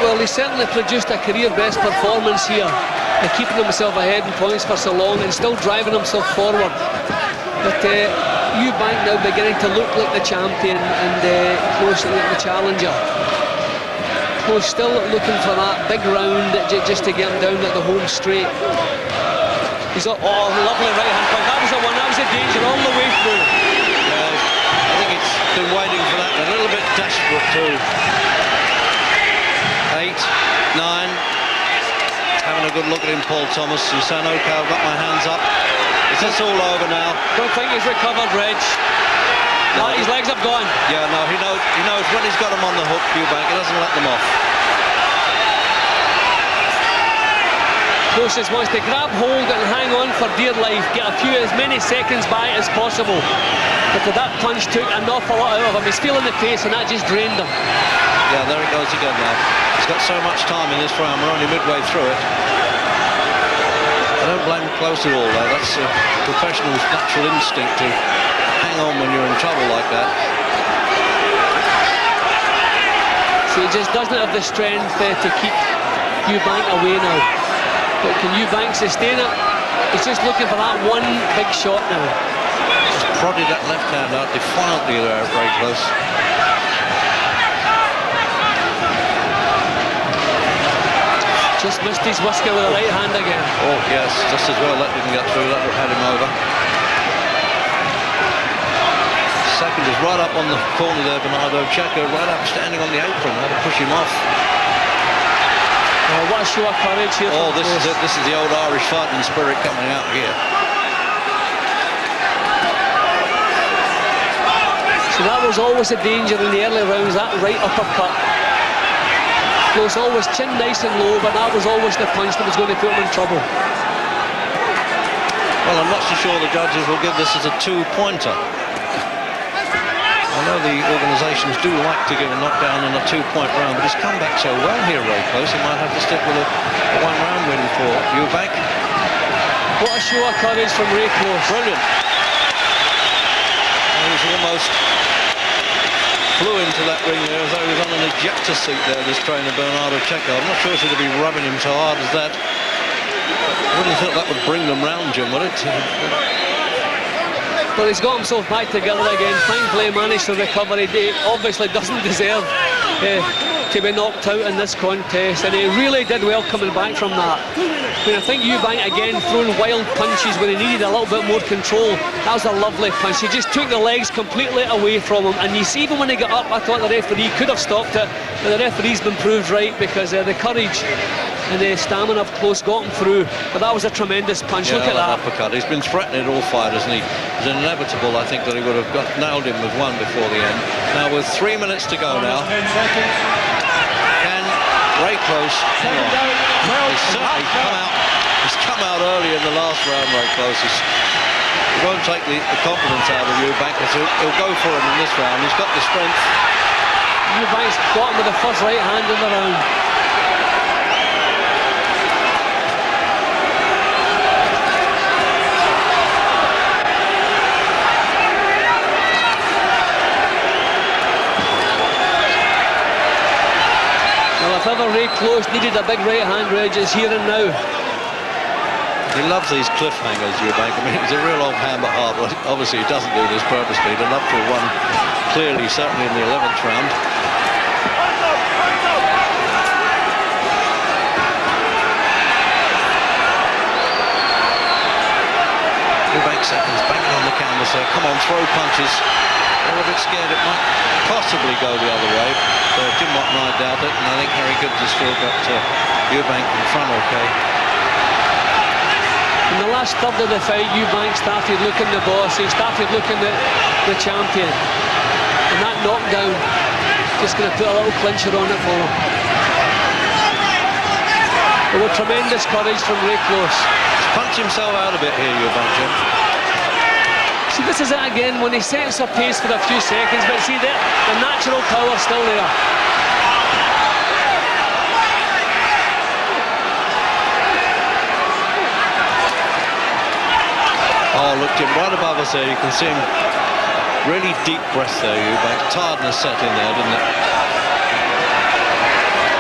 Well, he certainly produced a career-best performance here, keeping himself ahead in points for so long and still driving himself forward. But Eubank now beginning to look like the champion and Close like the challenger. Close still looking for that big round just to get him down at the home straight. He's got, oh, lovely right hand punch. That was the one, that was the danger all the way through. Yeah, I think it's been waiting for that, a little bit desperate too. 8, 9. Having a good look at him, Paul Thomas. You saying, okay, I've got my hands up. Is this all over now? Don't think he's recovered, Reg. No, his legs have gone. Yeah, no, he knows when he's got them on the hook, Eubank, he doesn't let them off. Close wants to grab hold and hang on for dear life, get as many seconds by as possible. But that punch took an awful lot out of him. He's feeling the pace and that just drained him. Yeah, there it goes again now. He's got so much time in this round, we're only midway through it. I don't blame Close at all though, that's a professional's natural instinct to hang on when you're in trouble like that. So he just doesn't have the strength to keep Eubank away now. But can Eubank sustain it? He's just looking for that one big shot now. Just prodded that left hand out defiantly there, very close. Just missed his whisker with the right hand again. Oh yes, just as well that didn't get through, that would have had him over. Second is right up on the corner there, Bernardo Checo, right up standing on the apron, had to push him off. Oh, what a show of courage here. Oh, this is it. This is the old Irish fighting spirit coming out here. So that was always a danger in the early rounds, that right uppercut. Close always chin nice and low, but that was always the punch that was going to put him in trouble. Well, I'm not so sure the judges will give this as a 2-pointer. I know the organisations do like to give a knockdown in a 2-point round, but he's come back so well here, Ray Close. He might have to stick with a 1-round win for Eubank. What a show of courage from Ray Close. Brilliant. He was almost flew into that ring there as though he was on an ejector seat there, this trainer Bernardo Checo. I'm not sure she'll be rubbing him so hard as that. I wouldn't think that would bring them round, Jim, would it? Well, he's got himself back together again. Thankfully, he managed to recover. He obviously doesn't deserve to be knocked out in this contest, and he really did well coming back from that. I mean, I think Eubank again throwing wild punches when he needed a little bit more control. That was a lovely punch. He just took the legs completely away from him, and you see, even when he got up, I thought the referee could have stopped it, but the referee's been proved right because the courage and the stamina of Close got him through. But that was a tremendous punch. Yeah, look at that uppercut. He's been threatening all fighters, and it was inevitable, I think, that he would have nailed him with one before the end. Now with 3 minutes to go now, can Ray Close hang on? He's certainly come out early in the last round, Ray Close. He won't take the confidence out of Eubank, because he'll go for him in this round. He's got the strength. Eubank's got him with the first right hand in the round. If ever Ray Close needed a big right hand, Reg, it's here and now. He loves these cliffhangers, Eubank. I mean, he's a real old hand at heart. Well, obviously, he doesn't do this purposely. He'd love to have won clearly, certainly in the 11th round. Eubank seconds, banging on the canvas there. Come on, throw punches. They're a bit scared it might possibly go the other way. Jim Mott and I doubt it, and I think Harry Gibbs has still got Eubank in front, okay. In the last third of the fight, Eubank started looking the boss, he started looking at the champion. And that knockdown, just going to put a little clincher on it for him. There were tremendous courage from Ray Close. He's punched himself out a bit here, Eubank, Jim. See, this is it again, when he sets a pace for a few seconds, but see there, the natural power still there. Oh, look, Jim, right above us there, you can see him. Really deep breath there, Eubank. Tiredness set in there, didn't it?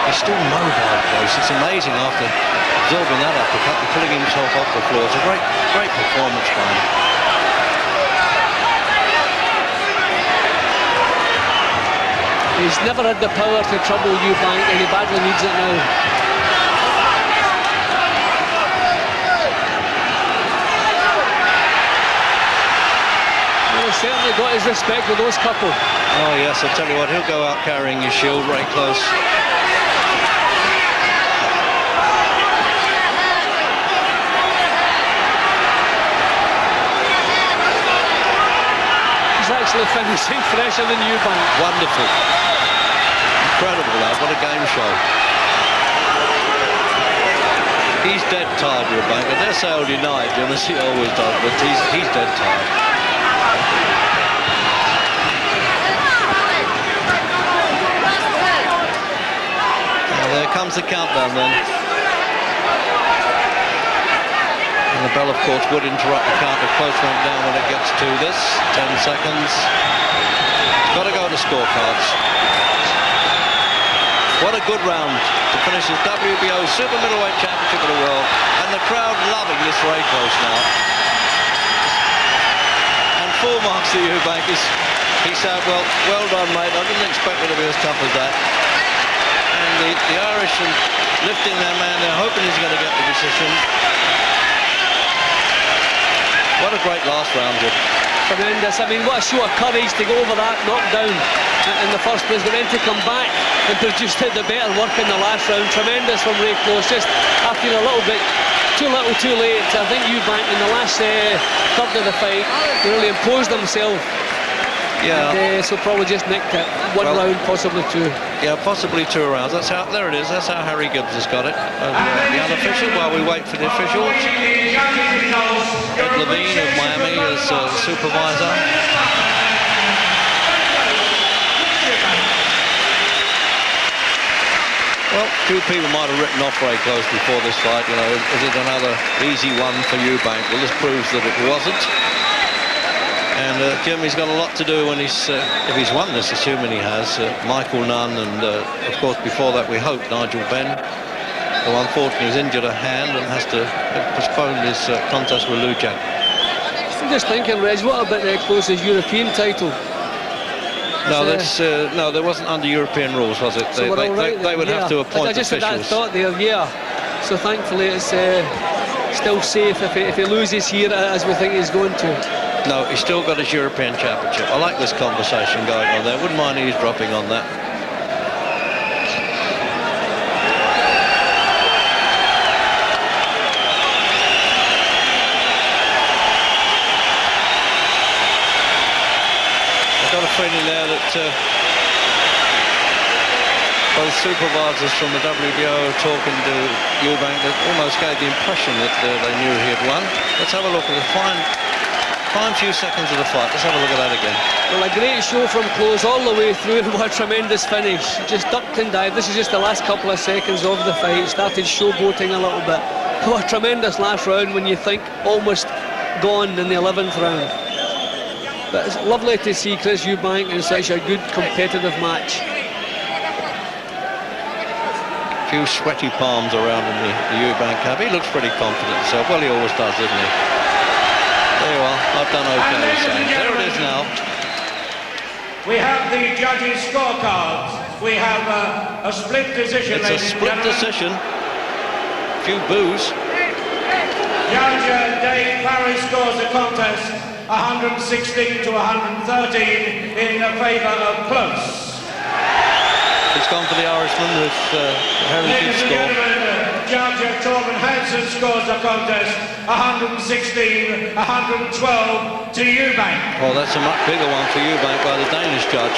He's still mobile, Close. It's amazing after absorbing that uppercut and pulling himself off the floor. It's a great performance by him. He's never had the power to trouble Eubank, and he badly needs it now. He's certainly got his respect with those couple. Oh yes, I'll tell you what, he'll go out carrying his shield right close. He's actually finishing fresher than Eubank. Wonderful. Incredible that, what a game show. He's dead tired, Eubank. I dare say he'll deny it, Jim, as he always does, but he's dead tired. There comes the countdown then. And the bell, of course, would interrupt the count if Close went down when it gets to this. 10 seconds. It's got to go to scorecards. What a good round to finish this WBO Super Middleweight Championship of the World. And the crowd loving this Ray Close now. And full marks to Eubank. He said, well done, mate. I didn't expect it to be as tough as that. And the Irish are lifting their man, they're hoping he's going to get the decision. What a great last round, Jim. Tremendous. I mean, what a show of courage to go over that knockdown in the first place, but then to come back and produce the better work in the last round. Tremendous from Ray Close. Just, I feel a little bit too little, too late. I think Eubank in the last third of the fight really imposed himself. Yeah. And, so probably just nicked it. One round, possibly two. Yeah, possibly 2 rounds. That's how. There it is. That's how Harry Gibbs has got it. The unofficial, while we wait for the officials. Ed Levine of Miami as supervisor. Well, a few people might have written off Ray Close before this fight. You know, is it another easy one for Eubank? Well, this proves that it wasn't. And Jim, he's got a lot to do when if he's won this, assuming he has. Michael Nunn and, of course, before that we hope Nigel Benn, who unfortunately has injured a hand and has to postpone his contest with Lujan. I'm just thinking, Reg, what about Close's European title? No, no, there wasn't under European rules, was it? So they would have to appoint I just officials. had that thought there, yeah. So thankfully it's still safe if he loses here, as we think he's going to. No, he's still got his European Championship. I like this conversation going on there. Wouldn't mind eavesdropping on that. I've got a feeling there that both supervisors from the WBO talking to Eubank that almost gave the impression that they knew he had won. Let's have a look at the fine few seconds of the fight. Let's have a look at that again. Well, a great show from Close all the way through, and what a tremendous finish. Just ducked and dived. This is just the last couple of seconds of the fight. Started showboating a little bit. What a tremendous last round when you think almost gone in the 11th round. But it's lovely to see Chris Eubank in such a good competitive match. A few sweaty palms around in the Eubank camp. He looks pretty confident himself. Well, he always does, doesn't he? There you are. I've done okay, so there it is now. We have the judges' scorecards. We have a split decision, It's a split decision. A few boos. Judge Dave Parry scores the contest 116 to 113 in favour of Close. He's gone for the Irishman with Harry Gibbs score. judge Torben Hansen scores the contest 116-112 to Eubank. Well, that's a much bigger one for Eubank by the Danish judge.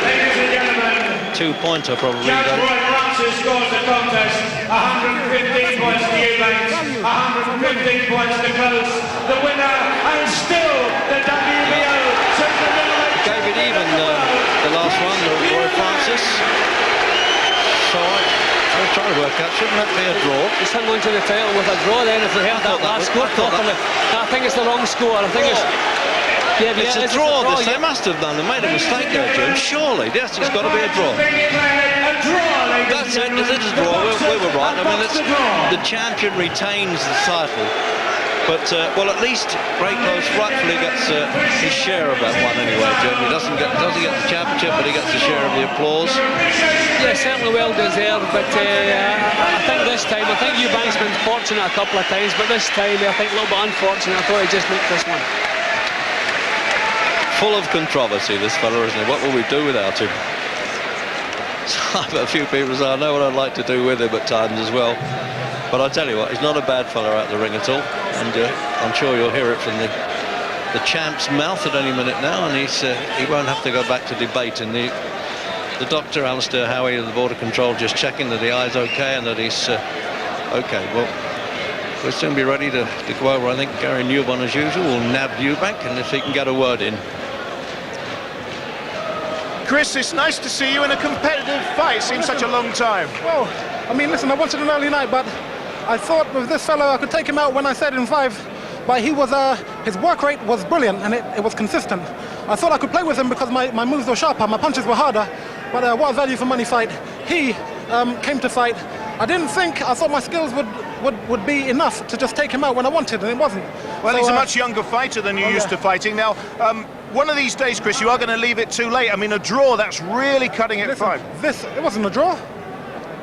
Ladies and gentlemen, Two-pointer probably. Judge Roy Francis scores the contest 115 points to Eubank, 115 points to Close. The winner, and still the WBO Super Middleweight. Gave it even the last one, Roy Francis. So I was trying to work out, shouldn't that be a draw? He's hung on to the title with a draw then, if they heard that last score properly. I think it's the wrong score. I think it's... Yeah, it's a draw. They must have done. They made a mistake there, Jim. Surely, yes, it's got to be a draw. That's it. This is a draw. We were right. I mean, the champion retains the title, but well, at least Ray Close rightfully gets his share of that one anyway, Jim. He doesn't get the championship, but he gets a share of the applause. Yeah, certainly well deserved. But I think this time, I think Eubank's been fortunate a couple of times, but this time I think a little bit unfortunate. I thought he just nicked this one. Full of controversy, this fella, isn't he? What will we do without him? I've got a few people say, I know what I'd like to do with him at times as well. But I tell you what, he's not a bad fella out the ring at all. And I'm sure you'll hear it from the champ's mouth at any minute now. And he won't have to go back to debate. And the doctor, Alistair Howie of the Border Control, just checking that the eye's okay and that he's okay. Well, we'll soon be ready to go over. I think Gary Newbon, as usual, will nab Eubank, and if he can get a word in. Chris, it's nice to see you in a competitive fight. Seems such a long time. Well, I mean, listen, I wanted an early night, but I thought with this fellow I could take him out when I said in 5. But he was, his work rate was brilliant and it was consistent. I thought I could play with him because my moves were sharper, my punches were harder. But what a value for money fight. He came to fight. I thought my skills would be enough to just take him out when I wanted, and it wasn't. Well, he's a much younger fighter than you're used to fighting. Now, one of these days, Chris, you are going to leave it too late. I mean, a draw, that's really cutting it fine. It wasn't a draw.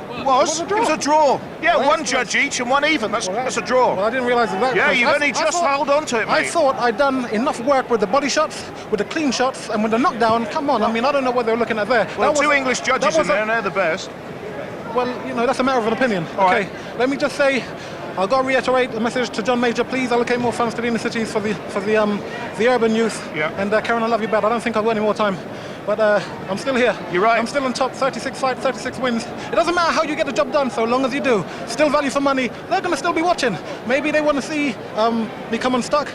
It was a draw. Yeah, well, one judge each and one even. That's a draw. Well, I didn't realise that. Yeah, you've only just held on to it, mate. I thought I'd done enough work with the body shots, with the clean shots, and with the knockdown. Come on, I mean, I don't know what they were looking at there. Well, two English judges in there, and they're the best. Well, you know, that's a matter of an opinion. Okay, let me just say, I'll go reiterate the message to John Major. Please allocate more funds to the inner cities for the urban youth. Yeah. And Karen, I love you bad. I don't think I've got any more time. But I'm still here. You're right. I'm still on top. 36 fights, 36 wins. It doesn't matter how you get the job done, so long as you do. Still value for money. They're going to still be watching. Maybe they want to see me come unstuck,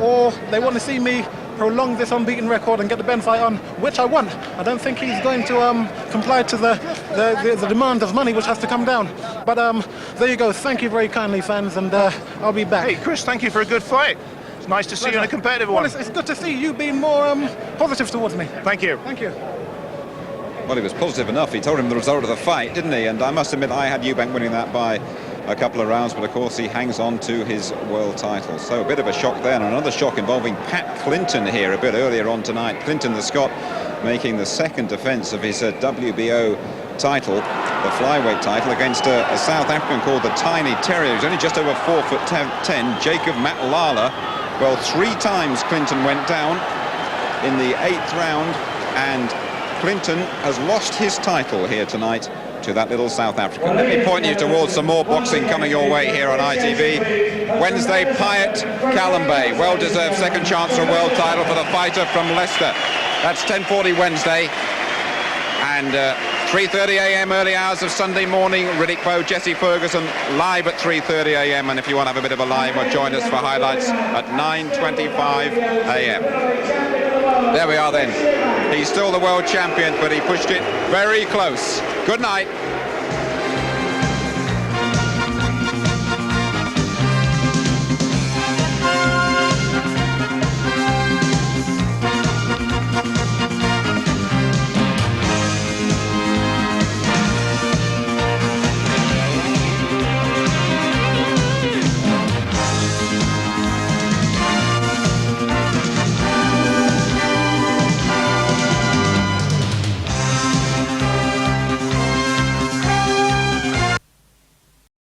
or they want to see me prolong this unbeaten record and get the Ben fight on, which I want. I don't think he's going to comply to the demand of money, which has to come down. But there you go. Thank you very kindly, fans, and I'll be back. Hey, Chris, thank you for a good fight. It's nice to see you in a competitive one. Well, it's good to see you being more positive towards me. Thank you. Thank you. Well, he was positive enough. He told him the result of the fight, didn't he? And I must admit, I had Eubank winning that by a couple of rounds, but of course he hangs on to his world title. So a bit of a shock there, and another shock involving Pat Clinton here a bit earlier on tonight. Clinton, the Scot, making the second defence of his WBO title, the flyweight title, against a South African called the Tiny Terrier, who's only just over 4'10", Jacob Matlala. Well, 3 times Clinton went down in the 8th round, and Clinton has lost his title here tonight to that little South African. Let me point you towards some more boxing coming your way here on ITV. Wednesday, Pyatt Callum-Bay, well-deserved second chance for a world title for the fighter from Leicester. That's 10:40 Wednesday, and 3:30 a.m. early hours of Sunday morning. Riddick Bowe, Jesse Ferguson live at 3:30 a.m. and if you want to have a bit of a live, or join us for highlights at 9:25 a.m. There we are then. He's still the world champion, but he pushed it very close. Good night.